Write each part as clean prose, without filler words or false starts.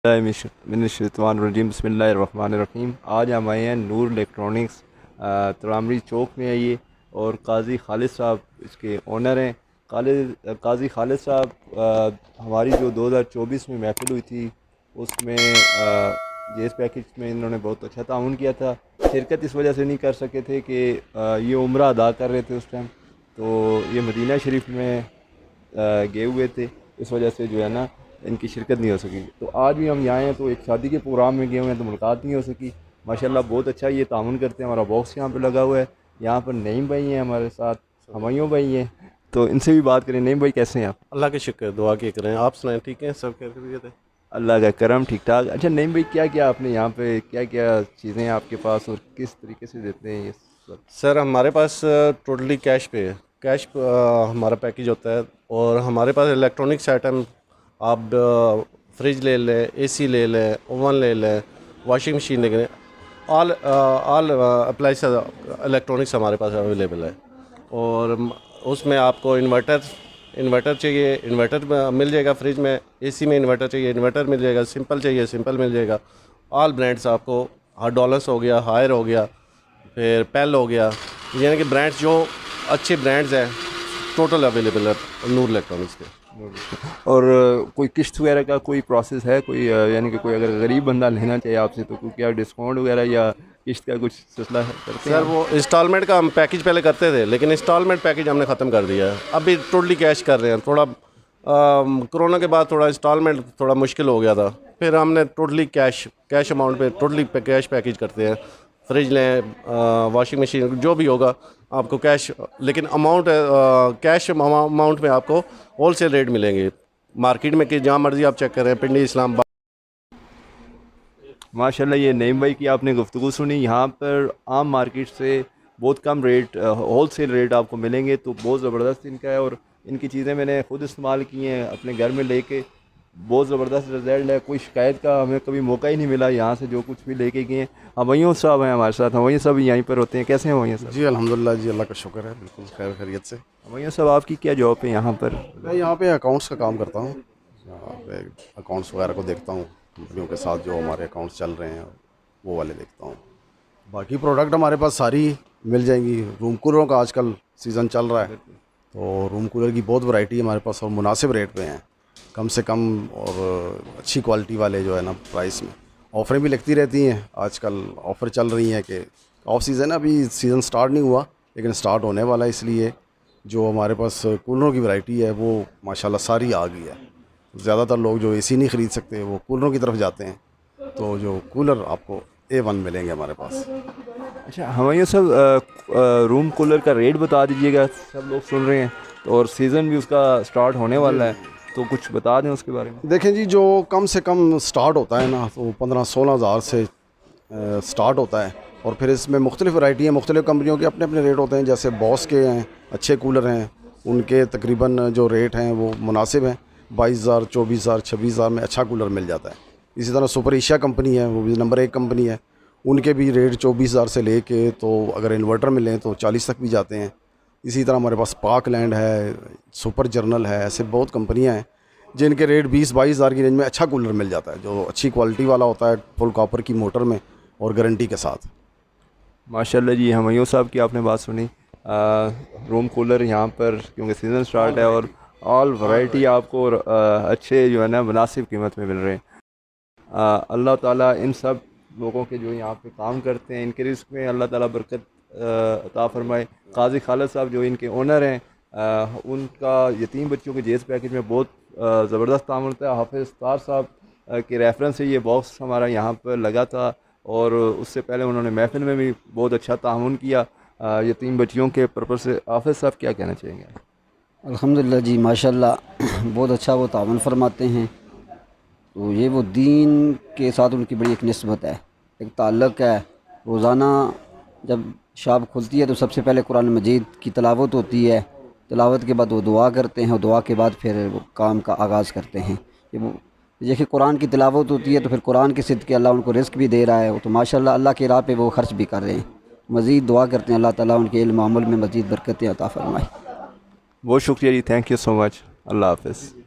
मिनश्शैतानिर्रजीम बिस्मिल्लाहिर्रहमानिर्रहीम। आज हम आए हैं नूर इलेक्ट्रॉनिक्स, तरामरी चौक में है ये। और काजी खालिद साहब इसके ओनर हैं। काजी खालिद साहब हमारी जो 2024 में महफिल हुई थी उसमें जेस पैकेज में इन्होंने बहुत अच्छा ताउन किया था। शिरकत इस वजह से नहीं कर सके थे कि ये उम्रा अदा कर रहे थे उस टाइम, तो ये मदीना शरीफ में गए हुए थे, इस वजह से जो है ना इनकी शिरकत नहीं हो सकी। तो आज भी हम यहाँ हैं, तो एक शादी के प्रोग्राम में गए हुए हैं तो मुलाकात नहीं हो सकी। माशाल्लाह बहुत अच्छा ये ताउन करते हैं। हमारा बॉक्स यहाँ पे लगा हुआ है। यहाँ पर नईम भाई हैं हमारे साथ, हमायूं भाई हैं, तो इनसे भी बात करें। नईम भाई कैसे हैं आप? अल्लाह के शुक्र, दुआ की करें। आप सुनाएं, ठीक हैं? सब खैरियत है? अल्लाह का करम, ठीक ठाक। अच्छा नईम भाई, क्या क्या आपने यहाँ पे क्या क्या चीज़ें हैं आपके पास और किस तरीके से देते हैं ये सब? सर हमारे पास टोटली कैश पे है। कैश हमारा पैकेज होता है। और हमारे पास इलेक्ट्रॉनिक्स आइटम, आप फ्रिज ले लें, एसी ले लें, ओवन ले लें, वॉशिंग मशीन ले लें, ऑल अप्लाइंस इलेक्ट्रॉनिक्स हमारे पास अवेलेबल है। और उसमें आपको इन्वर्टर चाहिए, इन्वर्टर मिल जाएगा। फ्रिज में, एसी में इन्वर्टर चाहिए, इन्वर्टर मिल जाएगा। सिंपल चाहिए, सिंपल मिल जाएगा। ऑल ब्रांड्स आपको, डॉलर्स हो गया, हायर हो गया, फिर पेल हो गया, यानी कि ब्रांड्स जो अच्छे ब्रांड्स हैं टोटल अवेलेबल है नूर इलेक्ट्रॉनिक्स के। और कोई किश्त वगैरह का कोई प्रोसेस है कोई, यानी कि कोई अगर गरीब बंदा लेना चाहिए आपसे तो कोई क्या डिस्काउंट वगैरह या किश्त का कुछ सिलसिला करते हैं? सर वो इंस्टॉलमेंट का हम पैकेज पहले करते थे, लेकिन इंस्टॉलमेंट पैकेज हमने ख़त्म कर दिया है। अभी टोटली कैश कर रहे हैं। थोड़ा कोरोना के बाद थोड़ा इंस्टॉलमेंट थोड़ा मुश्किल हो गया था, फिर हमने टोटली कैश अमाउंट पे टोटली कैश पैकेज करते हैं। फ्रिज लें, वॉशिंग मशीन, जो भी होगा आपको कैश, लेकिन अमाउंट कैश अमाउंट में आपको होल सेल रेट मिलेंगे मार्केट में कि जहाँ मर्जी आप चेक करें, पिंडी, इस्लामाबाद। माशाल्लाह, ये नईम भाई की आपने गुफ्तगू सुनी। यहाँ पर आम मार्केट से बहुत कम रेट, होल सेल रेट आपको मिलेंगे, तो बहुत ज़बरदस्त इनका है। और इनकी चीज़ें मैंने ख़ुद इस्तेमाल की हैं अपने घर में लेके, बहुत ज़बरदस्त रिज़ल्ट है। कोई शिकायत का हमें कभी मौका ही नहीं मिला यहाँ से, जो कुछ भी लेके गए हैं। हमायूं साहब हैं हमारे साथ, हमायूं साहब यहीं पर होते हैं। कैसे हैं हमायूं साहब? जी अल्हम्दुलिल्लाह जी, अल्लाह का शुक्र है, बिल्कुल खैर खैरियत से। हमायूं साहब आपकी क्या जॉब है यहाँ पर? मैं यहाँ पे अकाउंट्स का काम करता हूँ। यहाँ पे अकाउंट्स वगैरह को देखता हूँ, कंपनियों के साथ जो हमारे अकाउंट्स चल रहे हैं वो वाले देखता हूँ। बाकी प्रोडक्ट हमारे पास सारी मिल जाएंगी। रूम कूलरों का आजकल सीज़न चल रहा है, तो रूम कूलर की बहुत वैरायटी है हमारे पास और मुनासिब रेट पे हैं, कम से कम और अच्छी क्वालिटी वाले जो है ना प्राइस में। ऑफ़रें भी लगती रहती हैं, आजकल ऑफ़र चल रही हैं कि ऑफ सीज़न है, अभी सीज़न स्टार्ट नहीं हुआ लेकिन स्टार्ट होने वाला है, इसलिए जो हमारे पास कूलरों की वैरायटी है वो माशाल्लाह सारी आ गई है। ज़्यादातर लोग जो एसी नहीं ख़रीद सकते वो कूलरों की तरफ जाते हैं, तो जो कूलर आपको A1 मिलेंगे हमारे पास। अच्छा हमायूं साहब, रूम कूलर का रेट बता दीजिएगा, सब लोग सुन रहे हैं, और सीज़न भी उसका स्टार्ट होने वाला है, तो कुछ बता दें उसके बारे में। देखें जी, जो कम से कम स्टार्ट होता है ना तो 15-16 हज़ार से स्टार्ट होता है। और फिर इसमें मुख्तलिफ़ वैरायटी हैं, मुख्तलिफ़ कंपनियों के अपने अपने रेट होते हैं। जैसे बॉस के हैं, अच्छे कूलर हैं, उनके तकरीबन जो रेट हैं वो मुनासिब हैं। 22,000, 24,000, 26,000 में अच्छा कूलर मिल जाता है। इसी तरह सुपर एशिया कंपनी है, वो भी नंबर 1 कंपनी है, उनके भी रेट 24,000 से लेके, तो अगर इन्वर्टर मिलें तो 40 तक भी जाते हैं। इसी तरह हमारे पास पार्कलैंड है, सुपर जर्नल है, ऐसे बहुत कंपनियां हैं जिनके रेट 20-22 हज़ार की रेंज में अच्छा कूलर मिल जाता है, जो अच्छी क्वालिटी वाला होता है, फुल कॉपर की मोटर में और गारंटी के साथ। माशाल्लाह जी, हमायूं साहब की आपने बात सुनी। रूम कूलर यहाँ पर क्योंकि सीज़न स्टार्ट है और ऑल वैरायटी आपको अच्छे जो है ना मुनासिब कीमत में मिल रहे हैं। अल्लाह ताला इन सब लोगों के जो यहाँ पे काम करते हैं, इनके रिस्क में अल्लाह ताला बरकत अता फरमाए। काजी खालिद साहब जो इनके ओनर हैं, उनका यतीम बच्चों के जेस पैकेज में बहुत ज़बरदस्त ताउन होता है। हाफिज़ तार साहब के रेफरेंस से ये बॉक्स हमारा यहाँ पर लगा था, और उससे पहले उन्होंने महफिल में भी बहुत अच्छा ताउन किया यतीम बच्चियों के पर्पज़ से। हाफिज़ साहब क्या कहना चाहेंगे? अल्हम्दुलिल्लाह जी, माशाल्लाह बहुत अच्छा वो तावन फरमाते हैं। तो ये वो दीन के साथ उनकी बड़ी एक निस्बत है, एक ताल्लुक़ है। रोज़ाना जब शाम खुलती है तो सबसे पहले कुरान मजीद की तिलावत होती है, तिलावत के बाद वो दुआ करते हैं, और दुआ के बाद फिर वो काम का आगाज़ करते हैं। ये वो देखिए, कुरान की तिलावत होती है तो फिर कुरान के सिद्क़े अल्लाह उनको रिस्क भी दे रहा है, तो माशाल्लाह अल्लाह की राह पे वो ख़र्च भी कर रहे हैं। मज़ीद दुआ करते हैं अल्लाह ताला उनके इल्म अमल में मज़ीद बरकतें अता फ़रमाए। बहुत शुक्रिया जी, थैंक यू सो मच। अल्लाह हाफ़िज़।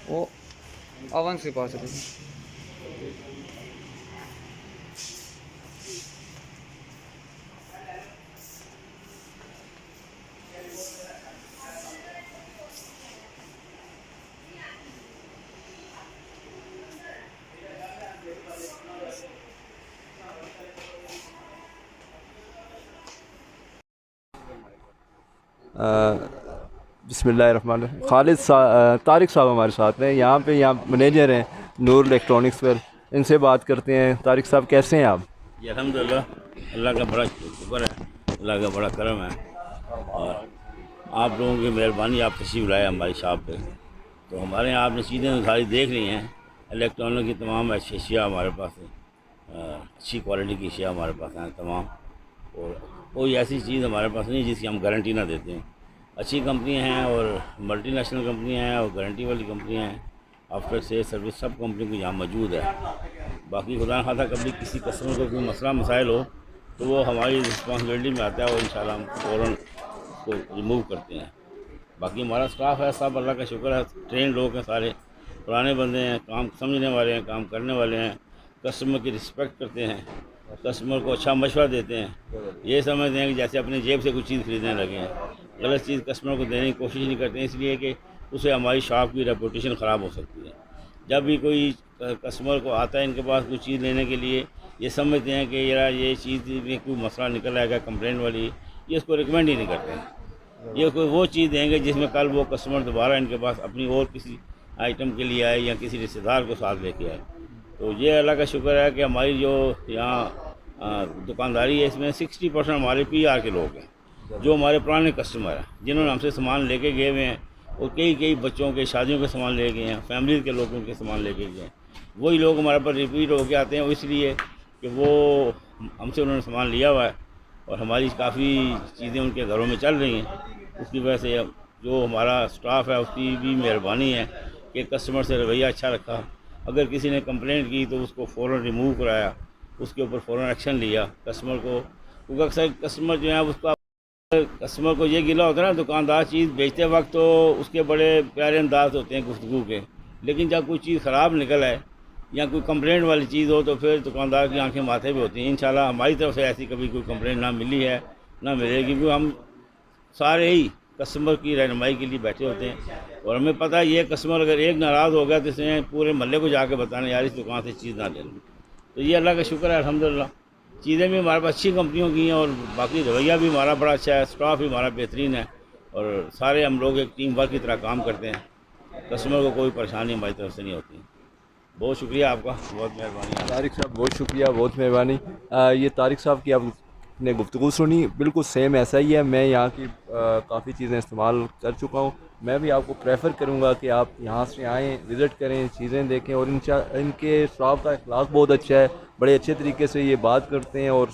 वो अवन के पास है। बिस्मिल्लाहिर्रहमानिर्रहीम। तारिक साहब हमारे साथ हैं यहाँ पे, यहाँ मैनेजर हैं नूर इलेक्ट्रॉनिक्स पर। इनसे बात करते हैं। तारिक साहब कैसे हैं आप? जी अल्हम्दुलिल्लाह, अल्लाह का बड़ा शुक्र है, अल्लाह का बड़ा करम है और आप लोगों की मेहरबानी, आप तशरीफ़ लाए हमारी शॉप पे। तो हमारे यहाँ आपने चीज़ें सारी देख ली हैं। इलेक्ट्रॉनिक की तमाम अच्छी अशिया हमारे पास है, अच्छी क्वालिटी की अशिया हमारे पास हैं तमाम, और कोई ऐसी चीज़ हमारे पास नहीं जिसकी हम गारंटी ना देते हैं। अच्छी कंपनी हैं और मल्टीनेशनल कंपनी हैं और गारंटी वाली कंपनी हैं। आफ्टर सेल सर्विस सब कंपनी को यहाँ मौजूद है। बाकी खुदा न खासा कभी किसी कस्टमर को कोई मसला मसाइल हो तो वो हमारी रिस्पॉन्सिबिलिटी में आता है और इंशाल्लाह हम फ़ौरन उसको रिमूव करते हैं। बाकी हमारा स्टाफ है सब अल्लाह का शुक्र है, ट्रेन लोग हैं, सारे पुराने बंदे हैं, काम समझने वाले हैं, काम करने वाले हैं, कस्टमर की रिस्पेक्ट करते हैं, कस्टमर को अच्छा मशवरा देते हैं। ये समझते हैं कि जैसे अपनी जेब से कुछ चीज़ खरीदने लगे हैं। गलत चीज़ कस्टमर को देने की कोशिश नहीं करते, इसलिए कि उससे हमारी शॉप की रेपुटेशन ख़राब हो सकती है। जब भी कोई कस्टमर को आता है इनके पास कुछ चीज़ लेने के लिए, ये समझते हैं कि यार ये चीज़ में कोई मसला निकल आएगा कंप्लेंट वाली, ये इसको रिकमेंड ही नहीं करते। ये कोई वो चीज़ देंगे जिसमें कल वो कस्टमर दोबारा इनके पास अपनी और किसी आइटम के लिए आए या किसी रिश्तेदार को साथ लेके आए। तो ये अल्लाह का शुक्र है कि हमारी जो यहाँ दुकानदारी है इसमें 60% हमारे PR के लोग हैं, जो हमारे पुराने कस्टमर हैं, जिन्होंने हमसे सामान लेके गए हुए हैं और कई बच्चों के शादियों के सामान ले गए हैं, फैमिली के लोगों के सामान लेके गए हैं। वही लोग हमारे पास रिपीट होके आते हैं, इसलिए कि वो हमसे उन्होंने सामान लिया हुआ है और हमारी काफ़ी चीज़ें उनके घरों में चल रही हैं। उसकी वजह से जो हमारा स्टाफ है उसकी भी मेहरबानी है कि कस्टमर से रवैया अच्छा रखा। अगर किसी ने कंप्लेंट की तो उसको फ़ौरन रिमूव कराया, उसके ऊपर फ़ौरन एक्शन लिया कस्टमर को। क्योंकि अक्सर कस्टमर जो है उसका कस्टमर को ये गिला होता है ना, दुकानदार चीज़ बेचते वक्त तो उसके बड़े प्यारे अंदाज होते हैं गुफ्तगू के, लेकिन जब कोई चीज़ ख़राब निकल आए या कोई कंप्लेंट वाली चीज़ हो तो फिर दुकानदार की आंखें माथे पे होती हैं। इंशाल्लाह हमारी तरफ से ऐसी कभी कोई कंप्लेंट ना मिली है ना मिलेगी, क्योंकि हम सारे ही कस्टमर की रहनुमाई के लिए बैठे होते हैं और हमें पता है ये कस्टमर अगर एक नाराज़ हो गया तो इसने पूरे मोहल्ले को जाके बताना यार इस दुकान से चीज़ ना लेना। तो ये अल्लाह का शुक्र है, अल्हम्दुलिल्लाह चीज़ें भी हमारे पास अच्छी कंपनियों की हैं और बाकी रवैया भी हमारा बड़ा अच्छा है, स्टाफ भी हमारा बेहतरीन है और सारे हम लोग एक टीम वर्क की तरह काम करते हैं। कस्टमर को कोई परेशानी हमारी तरफ से नहीं होती। बहुत शुक्रिया आपका, बहुत मेहरबानी। तारिक साहब बहुत शुक्रिया, बहुत मेहरबानी। ये तारिक साहब की आपने गुफ्तगू सुनी, बिल्कुल सेम ऐसा ही है। मैं यहाँ की काफ़ी चीज़ें इस्तेमाल कर चुका हूँ। मैं भी आपको प्रेफर करूँगा कि आप यहाँ से आएँ, विज़िट करें, चीज़ें देखें और इनके स्टाफ का अखलाक बहुत अच्छा है, बड़े अच्छे तरीके से ये बात करते हैं और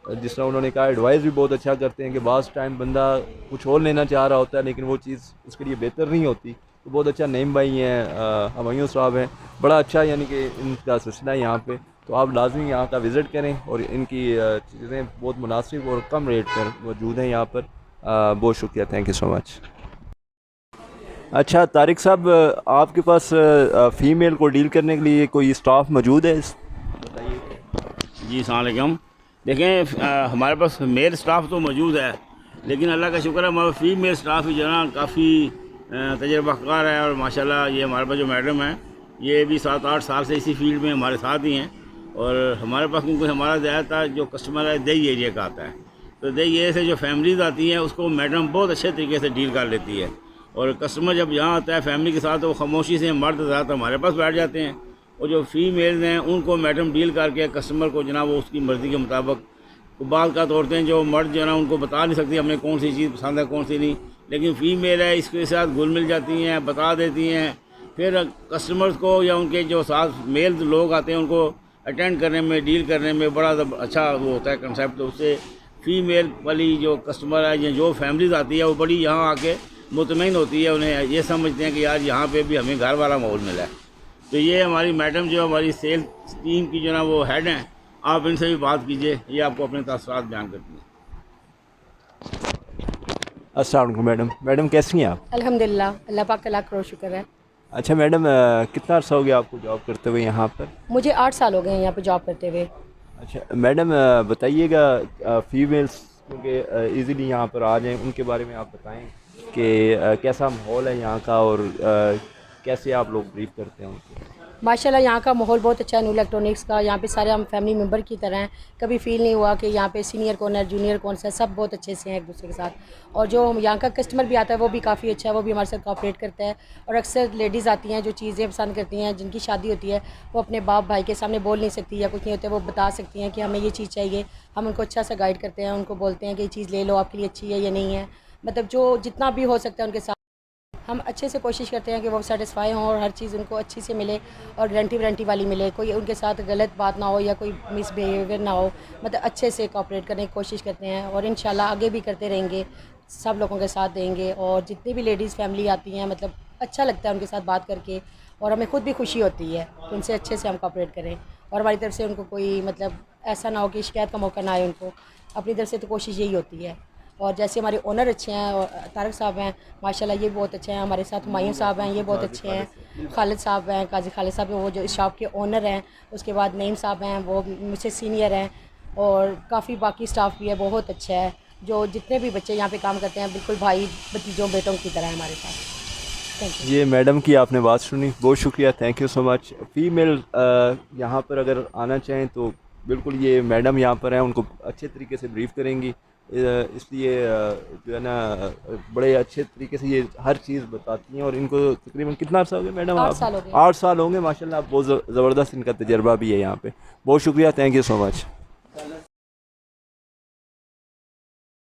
जिस तरह उन्होंने कहा एडवाइस भी बहुत अच्छा करते हैं कि बाज़ टाइम बंदा कुछ और लेना चाह रहा होता है लेकिन वो चीज़ उसके लिए बेहतर नहीं होती। तो बहुत अच्छा नईम भाई हैं, हमायूं साहब हैं, बड़ा अच्छा यानी कि इनका सिलसिला है यहाँ पे। तो आप लाजमी यहाँ का विज़िट करें और इनकी चीज़ें बहुत मुनासिब और कम रेट पर मौजूद हैं यहाँ पर। बहुत शुक्रिया, थैंक यू सो मच। अच्छा तारिक साहब, आपके पास फ़ीमेल को डील करने के लिए कोई स्टाफ मौजूद है? बताइए। जी अस्सलाम वालेकुम। देखें हमारे पास मेल स्टाफ तो मौजूद है, लेकिन अल्लाह का शुक्र है हमारा फीमेल स्टाफ ही जो है ना काफ़ी तजर्बाकार है। और माशाल्लाह ये हमारे पास जो मैडम है ये भी 7-8 साल से इसी फील्ड में हमारे साथ ही हैं। और हमारे पास क्योंकि हमारा ज़्यादातर जो कस्टमर है दही एरिया का आता है, तो दही एरिया से जो फैमिलीज़ आती हैं उसको मैडम बहुत अच्छे तरीके से डील कर लेती है। और कस्टमर जब यहाँ आता है फैमिली के साथ तो वो खामोशी से मर्द ज़्यादातर हमारे पास बैठ जाते हैं, और जो फीमेल्स हैं उनको मैडम डील करके कस्टमर को जनाब वो उसकी मर्ज़ी के मुताबिक बाल का औरतें हैं जो मर्द जो है ना उनको बता नहीं सकती हमें कौन सी चीज़ पसंद है कौन सी नहीं, लेकिन फ़ीमेल है इसके साथ घुल मिल जाती हैं, बता देती हैं। फिर कस्टमर्स को या उनके जो साथ मेल लोग आते हैं उनको अटेंड करने में डील करने में बड़ा अच्छा वो होता है कंसेप्ट। तो उससे फ़ीमेल वाली जो कस्टमर है या जो फैमिलीज़ आती है वो बड़ी यहाँ आके मुतमईन होती है, उन्हें ये समझते हैं कि यार यहाँ पे भी हमें घर वाला माहौल मिला है। तो ये हमारी मैडम जो हमारी सेल टीम की जो ना वो हेड हैं, आप इनसे भी बात कीजिए, ये आपको अपने तसरात बयान करती हैं। अस्सलाम वालेकुम मैडम कैसी हैं आप? अल्हम्दुलिल्लाह, अल्लाह पाक का लाख करोड़ शुक्र है। अच्छा मैडम, कितना अर्सा हो गया आपको जॉब करते हुए यहाँ पर? मुझे 8 साल हो गए हैं यहाँ पे जॉब करते हुए। अच्छा मैडम, बताइएगा फीमेल्स क्योंकि ईज़िली यहाँ पर आ जाएं उनके बारे में आप बताएं कि कैसा माहौल है यहाँ का और कैसे आप लोग ब्रीफ करते हैं उनको? माशाल्लाह यहाँ का माहौल बहुत अच्छा है। नूर इलेक्ट्रॉनिक्स का यहाँ पे सारे हम फैमिली मेम्बर की तरह हैं, कभी फील नहीं हुआ कि यहाँ पे सीनियर कौन है जूनियर कौन सा है, सब बहुत अच्छे से हैं एक दूसरे के साथ। और जो यहाँ का कस्टमर भी आता है वो भी काफ़ी अच्छा है, वो भी हमारे साथ कोऑपरेट करता है। और अक्सर लेडीज़ आती हैं जो चीज़ें पसंद करती हैं, जिनकी शादी होती है वो अपने बाप भाई के सामने बोल नहीं सकती या कुछ नहीं होता है, वो बता सकती हैं कि हमें ये चीज़ चाहिए। हम उनको अच्छा सा गाइड करते हैं, उनको बोलते हैं कि ये चीज़ ले लो, आपके लिए अच्छी है या नहीं है, मतलब जो जितना भी हो सकता है उनके साथ हम अच्छे से कोशिश करते हैं कि वो सेटिस्फाई हों और हर चीज़ उनको अच्छी से मिले और गारंटी वाली मिले, कोई उनके साथ गलत बात ना हो या कोई मिसबिहेवियर ना हो, मतलब अच्छे से कोऑपरेट करने की कोशिश करते हैं। और इंशाल्लाह आगे भी करते रहेंगे, सब लोगों के साथ देंगे। और जितनी भी लेडीज़ फैमिली आती हैं मतलब अच्छा लगता है उनके साथ बात करके, और हमें खुद भी खुशी होती है कि उनसे अच्छे से हम कोऑपरेट करें और हमारी तरफ से उनको कोई मतलब ऐसा ना हो कि शिकायत का मौका ना आए उनको। अपनी तरफ से तो कोशिश यही होती है। और जैसे हमारे ओनर अच्छे हैं और तारिक साहब हैं माशाल्लाह, ये बहुत अच्छे हैं। हमारे साथ हुमायूं साहब हैं, ये बहुत अच्छे हैं। खालिद साहब हैं, काजी खालिद साहब हैं, वो जो इस शॉप के ओनर हैं। उसके बाद नईम साहब हैं, वो मुझसे सीनियर हैं। और काफ़ी बाकी स्टाफ भी है, बहुत अच्छा है। जो जितने भी बच्चे यहाँ पे काम करते हैं बिल्कुल भाई भतीजों बेटों की तरह है हमारे साथ। Thank you. ये मैडम की आपने बात सुनी, बहुत शुक्रिया, thank you so much. Female यहाँ पर अगर आना चाहें तो बिल्कुल ये मैडम यहाँ पर हैं, उनको अच्छे तरीके से ब्रीफ़ करेंगी। इसलिए जो है ना बड़े अच्छे तरीके से ये हर चीज़ बताती हैं। और इनको तकरीबन कितना अर्सा हो गया मैडम? 8 साल हो गए। 8 साल होंगे माशाल्लाह, बहुत ज़बरदस्त इनका तजर्बा भी है यहाँ पे। बहुत शुक्रिया, थैंक यू सो मच।